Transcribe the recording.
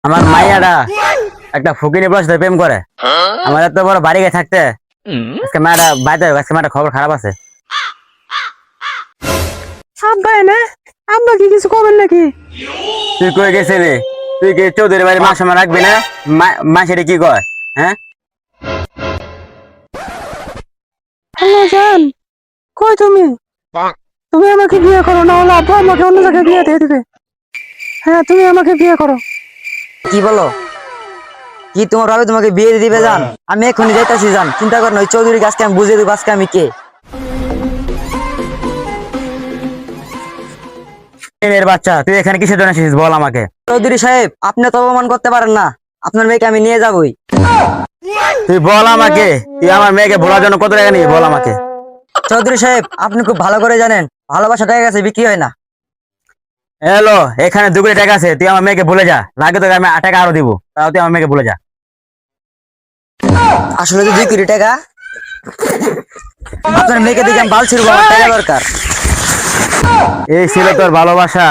আমার মাইয়াটা একটা ফকিনি বয়স ধরে প্রেম করে। আমাদের তো বড় বাড়ি গিয়ে থাকতে আজকে মায়েরা বাইরে আজকে মায়ের খবর খারাপ আছে। আব্বা এনে আব্বা কি কিছু করবেন নাকি? তুই কই গেছিলি? তুই কি চৌধুরী বাড়ি মাস সময় রাখবি না? মাসেরে কি কয়? হ্যাঁ, আল্লাহ জান, কই তুমি? তুমি আমাকে বিয়ে করো, না হলে আব্বা আমাকে অন্য জায়গায় বিয়ে দিয়ে দিবে। হ্যাঁ, তুমি আমাকে বিয়ে করো। কি বলো? কি তোমার ভাবে তোমাকে বিয়ে দিয়ে দিবে? জান, আমি এখনই যাইতাছি। জান, চিন্তা কর না, ওই চৌধুরী গাছকে আমি বুঝিয়ে দেবো আজকে আমি কে। এর বাচ্চা, তুই এখানে কিসের জন্য এসেছিস বল আমাকে। চৌধুরী সাহেব, আপনি তো অপমান করতে পারেন না, আপনার মেয়েকে আমি নিয়ে যাবই। তুই বল আমাকে, তুই আমার মেয়েকে ভোলার জন্য কত টাকা নিবি বল আমাকে। চৌধুরী সাহেব, আপনি খুব ভালো করে জানেন ভালোবাসা টাকা কাছে বিক্রি হয় না। হ্যালো, এখানে 2 কোটি টাকা আছে, তুই আমার মেয়েকে ভুলে যা। লাগে তোকে আমি টাকা আরো দিব, তাও তুই আমার মেয়েকে ভুলে যা। আসলে তো 2 কোটি টাকা। আপনার মেয়েকে দেখে আমি বাল ছিড়বো, আমার টাকা দরকার। এই ছিল তোর ভালোবাসা?